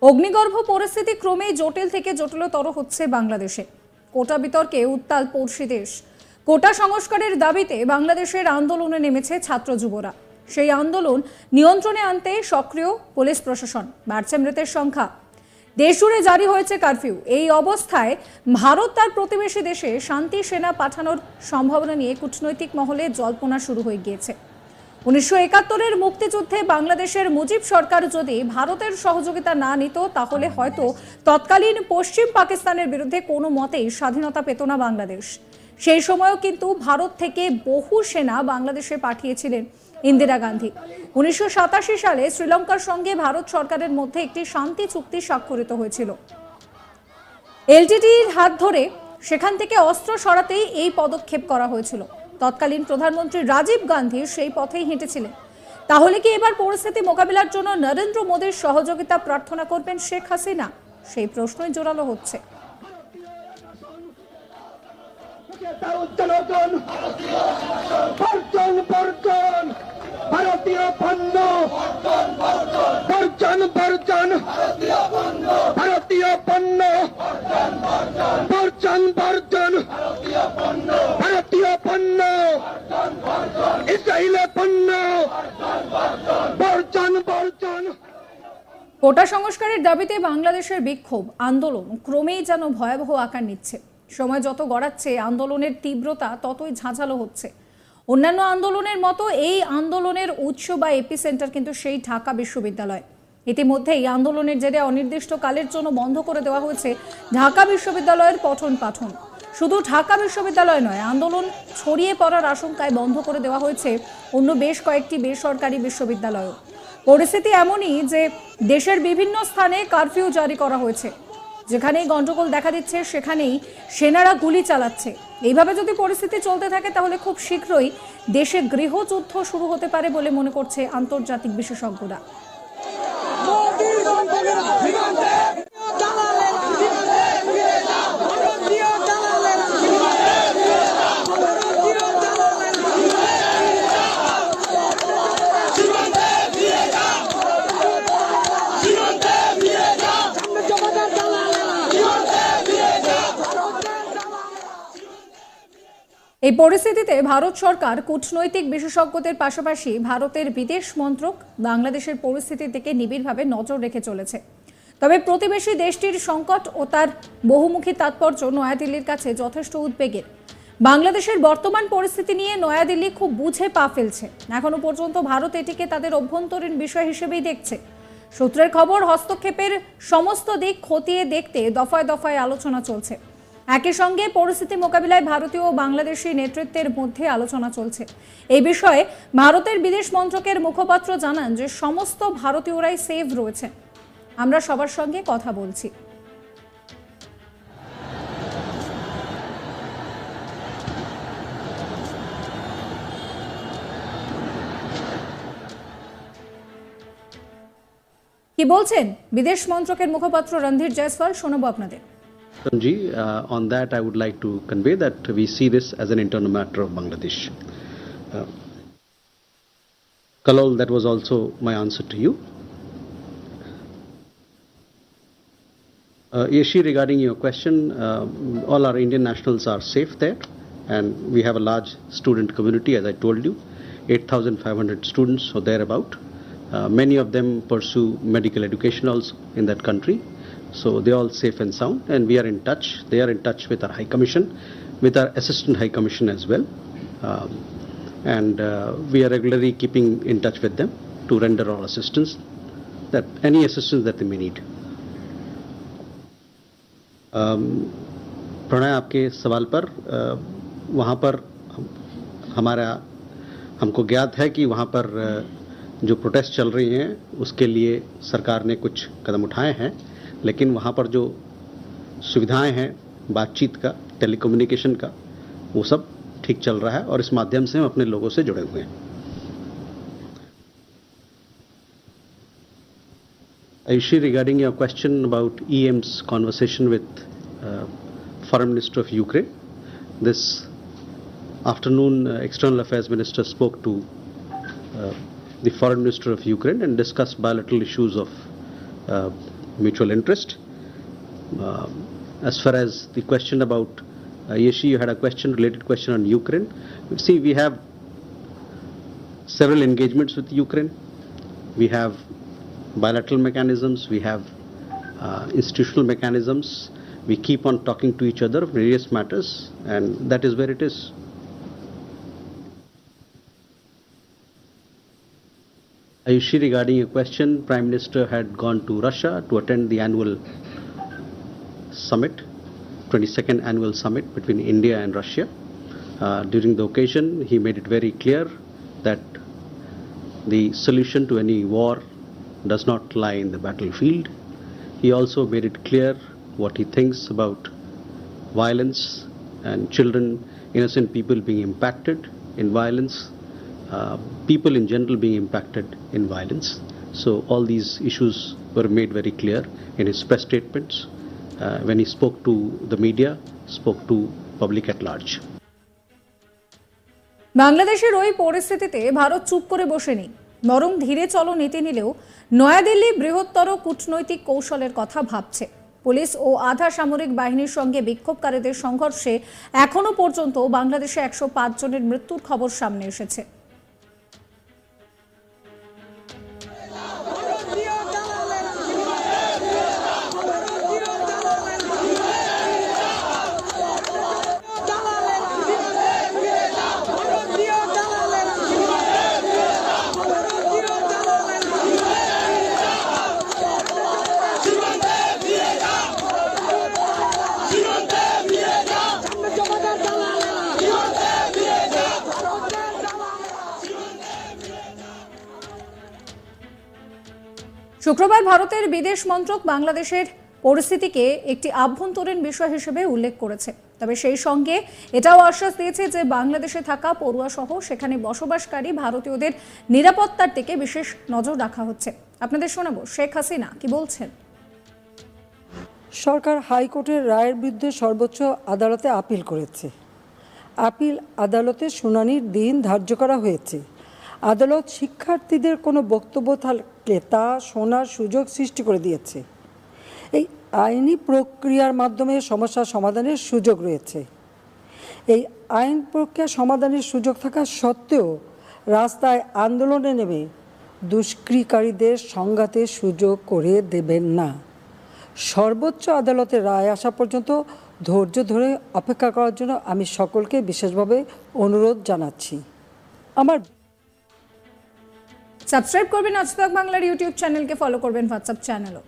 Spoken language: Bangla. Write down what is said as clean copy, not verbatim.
অগ্নিগর্ভ পরিস্থিতি ক্রমেই জটিল থেকে জটিলতর হচ্ছে বাংলাদেশে। কোটা বিতর্কে উত্তাল পড়শি দেশ। কোটা সংস্কারের দাবিতে বাংলাদেশের আন্দোলনে নেমেছে ছাত্র যুবরা। সেই আন্দোলন নিয়ন্ত্রণে আনতে সক্রিয় পুলিশ প্রশাসন, বাড়ছে মৃতের সংখ্যা। দেশজুড়ে জারি হয়েছে কারফিউ। এই অবস্থায় ভারত তার প্রতিবেশী দেশে শান্তি সেনা পাঠানোর সম্ভাবনা নিয়ে কূটনৈতিক মহলে জল্পনা শুরু হয়ে গিয়েছে। 1971-এর মুক্তিযুদ্ধে বাংলাদেশের মুজিব সরকার যদি ভারতের সহযোগিতা না নিত, তাহলে হয়তো তৎকালীন পশ্চিম পাকিস্তানের বিরুদ্ধে কোনো মতেই স্বাধীনতা পেত না বাংলাদেশ। সেই সময়ও কিন্তু ভারত থেকে বহু সেনা বাংলাদেশে পাঠিয়েছিলেন ইন্দিরা গান্ধী। 1987 সালে শ্রীলঙ্কার সঙ্গে ভারত সরকারের মধ্যে একটি শান্তি চুক্তি স্বাক্ষরিত হয়েছিল। এলটিটিইর হাত ধরে সেখান থেকে অস্ত্র সরাতেই এই পদক্ষেপ করা হয়েছিল। তৎকালীন প্রধানমন্ত্রী রাজীব গান্ধী সেই পথেই হেঁটেছিলেন। তাহলে কি এবার পরিস্থিতি মোকাবিলার জন্য নরেন্দ্র মোদীর সহযোগিতা প্রার্থনা করবেন শেখ হাসিনা? সেই প্রশ্নই জোরালো হচ্ছে। ভারতীয় পণ্য বর্জন বর্জন, ভারতীয় পণ্য বর্জন বর্জন, ভারতীয় পণ্য ইসরায়েলের পণ্য বর্জন বর্জন। কোটা সংস্কারের দাবিতে বাংলাদেশের বিক্ষোভ আন্দোলন ক্রমেই যেন ভয়াবহ আকার নিচ্ছে। সময় যত গড়াচ্ছে আন্দোলনের তীব্রতা ততই ঝাঁঝালো হচ্ছে। অন্যান্য আন্দোলনের মতো এই আন্দোলনের উৎস বা এপিসেন্টার কিন্তু সেই ঢাকা বিশ্ববিদ্যালয়। ইতিমধ্যেই আন্দোলনের জেরে অনির্দিষ্টকালের জন্য বন্ধ করে দেওয়া হয়েছে ঢাকা বিশ্ববিদ্যালয়ের পঠন পাঠন। শুধু ঢাকা বিশ্ববিদ্যালয় নয়, আন্দোলন ছড়িয়ে পড়ার আশঙ্কায় বন্ধ করে দেওয়া হয়েছে অন্য বেশ কয়েকটি বেসরকারি বিশ্ববিদ্যালয়ও। পরিস্থিতি এমনই যে দেশের বিভিন্ন স্থানে কারফিউ জারি করা হয়েছে। যেখানেই গন্ডগোল দেখা দিচ্ছে সেখানেই সেনারা গুলি চালাচ্ছে। এইভাবে যদি পরিস্থিতি চলতে থাকে তাহলে খুব শীঘ্রই দেশে গৃহযুদ্ধ শুরু হতে পারে বলে মনে করছে আন্তর্জাতিক বিশেষজ্ঞরা। এই পরিস্থিতিতে ভারত সরকার কূটনৈতিক বিশেষজ্ঞদের পাশাপাশি ভারতের বিদেশ মন্ত্রক বাংলাদেশের পরিস্থিতির দিকে নিবিড়ভাবে নজর রেখে চলেছে। তবে প্রতিবেশী দেশটির সংকট ও তার বহুমুখী তাৎপর্য নয়াদিল্লির কাছে যথেষ্ট উদ্বেগের। বাংলাদেশের বর্তমান পরিস্থিতি নিয়ে নয়াদিল্লি খুব বুঝে পা ফেলছে। এখনো পর্যন্ত ভারত এটিকে তাদের অভ্যন্তরীণ বিষয় হিসেবেই দেখছে। সূত্রের খবর, হস্তক্ষেপের সমস্ত দিক খতিয়ে দেখতে দফায় দফায় আলোচনা চলছে। একই সঙ্গে পরিস্থিতি মোকাবিলায় ভারতীয় ও বাংলাদেশি নেতৃত্বের মধ্যে আলোচনা চলছে। এই বিষয়ে ভারতের বিদেশ মন্ত্রকের মুখপাত্র জানান যে সমস্ত ভারতীয়রাই সেফ রয়েছে। আমরা সবার সঙ্গে কথা বলছি। কি বলছেন বিদেশ মন্ত্রকের মুখপাত্র রণধীর জয়সওয়াল, শোনাবো আপনাদের। On that, I would like to convey that we see this as an internal matter of Bangladesh. Kalol, that was also my answer to you. Yeshi, regarding your question, all our Indian nationals are safe there, and we have a large student community, as I told you, 8,500 students or thereabout. Many of them pursue medical education also in that country. So they are all safe and sound, and we are in touch. They are in touch with our High Commission, with our Assistant High Commission as well. And we are regularly keeping in touch with them to render all assistance, that any assistance that they may need. Pranay, आपके सवाल पर वहाँ पर हमको ज्ञात है कि वहाँ पर जो प्रोटेस्ट चल रही हैं उसके लिए सरकार ने कुछ कदम उठाए हैं, लेकिन वहाँ पर जो सुविधाएं हैं बातचीत का, टेलीकम्युनिकेशन का, वो सब ठीक चल रहा है और इस माध्यम से हम अपने लोगों से जुड़े हुए हैं। Ayushi, regarding your question about EM's conversation with Foreign Minister of Ukraine, this afternoon External Affairs Minister spoke to the Foreign Minister of Ukraine and discussed bilateral issues of mutual interest. As far as the question about Yeshi, you had a related question on Ukraine. See, we have several engagements with Ukraine. We have bilateral mechanisms, we have institutional mechanisms. We keep on talking to each other on various matters, and that is where it is. Ayushi, regarding your question, Prime Minister had gone to Russia to attend the annual summit, 22nd annual summit between India and Russia. During the occasion, he made it very clear that the solution to any war does not lie in the battlefield. He also made it clear what he thinks about violence and children, innocent people being impacted in violence, people in general being impacted in violence. So all these issues were made very clear in his press statements when he spoke to the media, spoke to public at large. বাংলাদেশের ওই পরিস্থিতিতে ভারত চুপ করে বসেনি, বরং ধীরে চলো নীতি নিলেও নয়াদিল্লি বৃহত্তর কূটনৈতিক কৌশলের কথা ভাবছে। পুলিশ ও আধা সামরিক বাহিনীর সঙ্গে বিক্ষোভকারীদের সংঘর্ষে এখনো পর্যন্ত বাংলাদেশে 105 জনের মৃত্যুর খবর সামনে এসেছে। শুক্রবার ভারতের বিদেশ মন্ত্রক বাংলাদেশের পরিস্থিতিকে একটি আভ্যন্তরীণ বিষয় হিসেবে উল্লেখ করেছে। তবে সেই সঙ্গে এটাও আশ্বাস দিয়েছে যে বাংলাদেশে থাকা পড়ুয়া সহ সেখানে বসবাসকারী ভারতীয়দের নিরাপত্তার দিকে বিশেষ নজর রাখা হচ্ছে। আপনাদের শোনাবো শেখ হাসিনা কি বলছেন। সরকার হাইকোর্টের রায়ের বিরুদ্ধে সর্বোচ্চ আদালতে আপিল করেছে। আপিল আদালতে শুনানির দিন ধার্য করা হয়েছে। আদালত শিক্ষার্থীদের কোনো বক্তব্য থাকলে তা শোনার সুযোগ সৃষ্টি করে দিয়েছে। এই আইনি প্রক্রিয়ার মাধ্যমে সমস্যা সমাধানের সুযোগ রয়েছে। এই আইন প্রক্রিয়া সমাধানের সুযোগ থাকা সত্ত্বেও রাস্তায় আন্দোলনে নেমে দুষ্কৃতিকারীদের সংঘাতের সুযোগ করে দেবেন না। সর্বোচ্চ আদালতের রায় আসা পর্যন্ত ধৈর্য ধরে অপেক্ষা করার জন্য আমি সকলকে বিশেষভাবে অনুরোধ জানাচ্ছি। সাবস্ক্রাইব করবেন আজ তাক বাংলার ইউটিউব চ্যানেলকে, ফলো করবেন হোয়াটসঅ্যাপ চ্যানেলও।